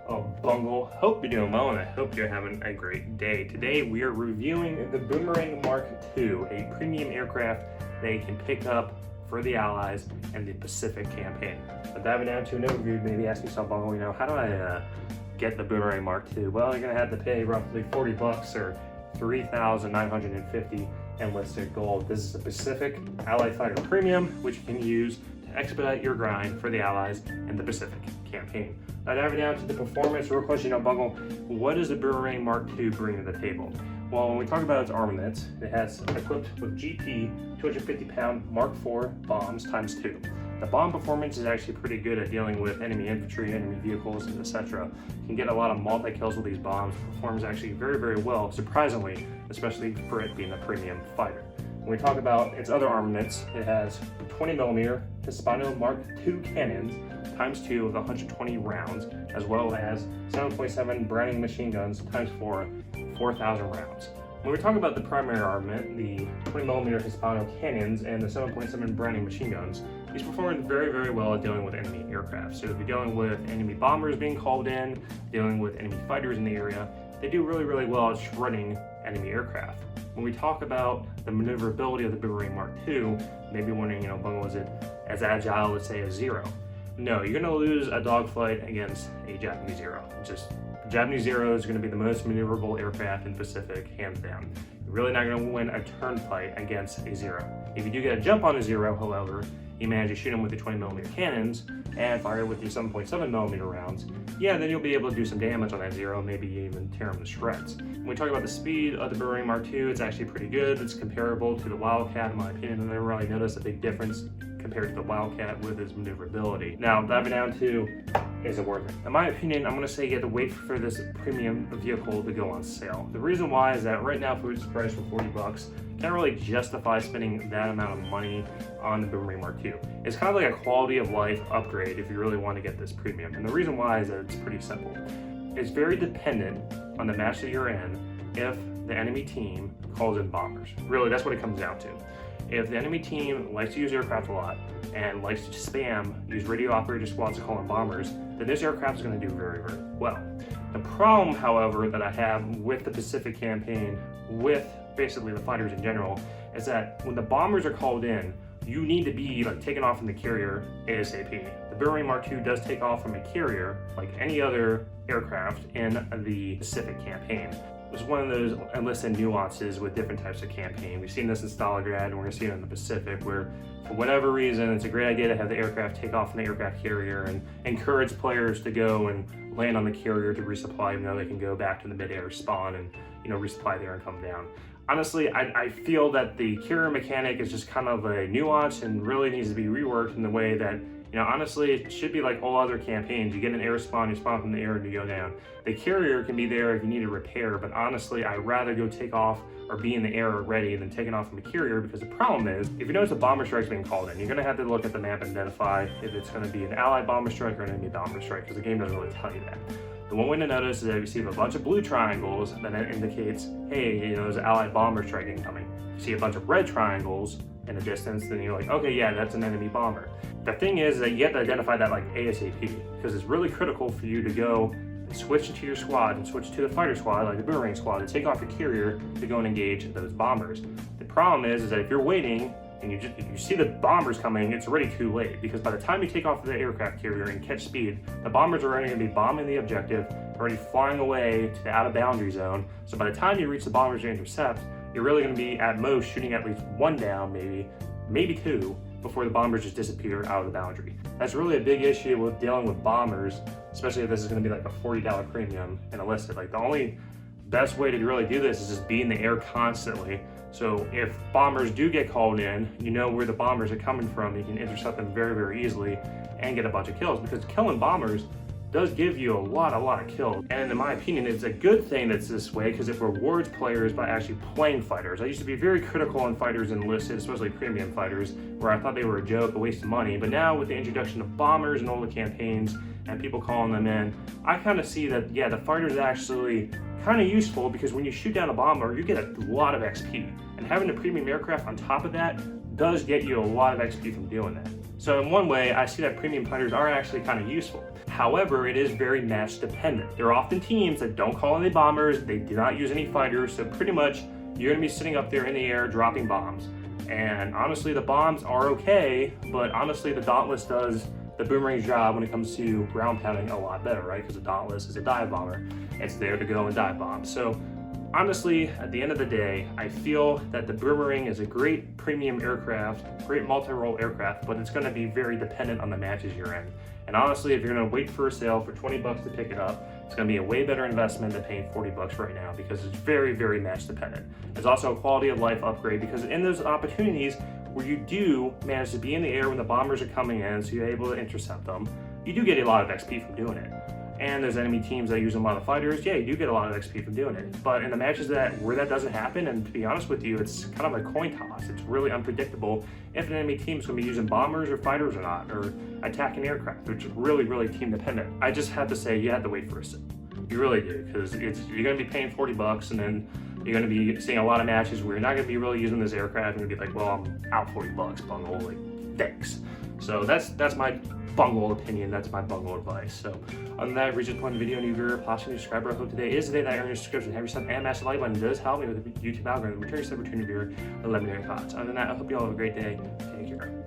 Oh, Bungle. Hope you're doing well, and I hope you're having a great day. Today we are reviewing the Boomerang Mk.II, a premium aircraft that you can pick up for the Allies and the Pacific campaign. But diving down to an overview, maybe ask yourself, Bungle, how do I get the Boomerang Mk.II? Well, you're gonna have to pay roughly 40 bucks or 3,950 enlisted gold. This is a Pacific Allied Fighter Premium, which you can use to expedite your grind for the Allies and the Pacific campaign. Now diving down to the performance, real question, Bungle, what does the Boomerang Mk.II bring to the table? Well, when we talk about its armaments, it has equipped with GP 250-pound Mark IV bombs ×2. The bomb performance is actually pretty good at dealing with enemy infantry, enemy vehicles, etc. You can get a lot of multi-kills with these bombs. It performs actually very, very well, surprisingly, especially for it being a premium fighter. When we talk about its other armaments, it has 20mm Hispano Mk.II cannons ×2 of 120 rounds, as well as 7.7 Browning machine guns ×4, 4,000 rounds. When we talk about the primary armament, the 20mm Hispano cannons and the 7.7 Browning machine guns, these perform very, very well at dealing with enemy aircraft. So if you're dealing with enemy bombers being called in, dealing with enemy fighters in the area, they do really, really well at shredding enemy aircraft. When we talk about the maneuverability of the Boomerang Mk.II, maybe wondering, Bungle, is it as agile, let's say, as Zero? No, you're gonna lose a dogfight against a Japanese Zero. Japanese Zero is gonna be the most maneuverable aircraft in the Pacific, hands down. You're really not gonna win a turn fight against a Zero. If you do get a jump on a Zero, however, you manage to shoot them with your 20mm cannons and fire with your 7.7mm rounds, yeah, then you'll be able to do some damage on that Zero, maybe even tear them to shreds. When we talk about the speed of the Boomerang Mk.II, it's actually pretty good. It's comparable to the Wildcat, in my opinion, and I never really noticed a big difference compared to the Wildcat with its maneuverability. Now, diving down to, is it worth it? In my opinion, I'm gonna say you have to wait for this premium vehicle to go on sale. The reason why is that right now, for its price for 40 bucks, can't really justify spending that amount of money on the Boomerang Mk.II. It's kind of like a quality of life upgrade if you really want to get this premium. And the reason why is that it's pretty simple. It's very dependent on the match that you're in if the enemy team calls in bombers. Really, that's what it comes down to. If the enemy team likes to use aircraft a lot and likes to spam, use radio operator squads to call in bombers, then this aircraft is going to do very, very well. The problem, however, that I have with the Pacific campaign, with basically the fighters in general, is that when the bombers are called in, you need to be taken off from the carrier ASAP. The Boomerang Mk.II does take off from a carrier like any other aircraft in the Pacific campaign. It's one of those enlisted nuances with different types of campaign. We've seen this in Stalingrad, and we're going to see it in the Pacific, where for whatever reason, it's a great idea to have the aircraft take off from the aircraft carrier and encourage players to go and land on the carrier to resupply, even though they can go back to the mid-air spawn and resupply there and come down. Honestly, I feel that the carrier mechanic is just kind of a nuance and really needs to be reworked in the way that, honestly, it should be like all other campaigns. You get an air spawn, you spawn from the air and you go down. The carrier can be there if you need a repair, but honestly, I'd rather go take off or be in the air already than taking off from a carrier, because the problem is, if you notice a bomber strike's being called in, you're gonna have to look at the map and identify if it's gonna be an allied bomber strike or an enemy bomber strike, because the game doesn't really tell you that. The one way to notice is that if you see a bunch of blue triangles, then it indicates, hey, there's an allied bomber strike incoming. If you see a bunch of red triangles in the distance, then you're like, okay, yeah, that's an enemy bomber. The thing is that you have to identify that ASAP, because it's really critical for you to go and switch into your squad and switch to the fighter squad, like the Boomerang squad, to take off your carrier to go and engage those bombers. The problem is that if you're waiting and you see the bombers coming, it's already too late, because by the time you take off the aircraft carrier and catch speed, the bombers are already going to be bombing the objective, already flying away to the out of boundary zone. So by the time you reach the bombers to intercept, you're really going to be at most shooting at least one down, maybe two, before the bombers just disappear out of the boundary. That's really a big issue with dealing with bombers, especially if this is going to be like a $40 premium and enlisted. The only best way to really do this is just be in the air constantly. So if bombers do get called in, you know where the bombers are coming from, you can intercept them very, very easily and get a bunch of kills, because killing bombers does give you a lot of kills. And in my opinion, it's a good thing that's this way, because it rewards players by actually playing fighters. I used to be very critical on fighters enlisted, especially premium fighters, where I thought they were a joke, a waste of money. But now with the introduction of bombers and all the campaigns and people calling them in, I kind of see that, yeah, the fighters are actually kind of useful, because when you shoot down a bomber, you get a lot of XP. And having a premium aircraft on top of that does get you a lot of XP from doing that. So in one way, I see that premium fighters are actually kind of useful. However, it is very match dependent. There are often teams that don't call any bombers, they do not use any fighters, so pretty much you're gonna be sitting up there in the air dropping bombs. And honestly, the bombs are okay, but honestly, the Dauntless does the Boomerang's job when it comes to ground pounding a lot better, right? Because the Dauntless is a dive bomber. It's there to go and dive bomb. So honestly, at the end of the day, I feel that the Boomerang is a great premium aircraft, great multi-role aircraft, but it's gonna be very dependent on the matches you're in. And honestly, if you're gonna wait for a sale for 20 bucks to pick it up, it's gonna be a way better investment than paying 40 bucks right now because it's very, very match dependent. It's also a quality of life upgrade because in those opportunities where you do manage to be in the air when the bombers are coming in, so you're able to intercept them, you do get a lot of XP from doing it. And there's enemy teams that use a lot of fighters, yeah, you do get a lot of XP from doing it. But in the matches where that doesn't happen, and to be honest with you, it's kind of a coin toss. It's really unpredictable if an enemy team is going to be using bombers or fighters or not, or attacking aircraft, which is really, really team dependent. I just have to say, you have to wait for a sale. You really do, because you're going to be paying 40 bucks, and then you're going to be seeing a lot of matches where you're not going to be really using this aircraft, and you'll be like, well, I'm out 40 bucks, bungle, like, thanks. So that's my bungle opinion, that's my bungle advice. So other than that, reach this point in the video, and if you're a possible subscriber, I hope today is the day that I earn your subscription. Have your sub and massive like button. It does help me with the YouTube algorithm. Return your sub, return your viewer, and let me know your thoughts. Other than that, I hope you all have a great day. Take care.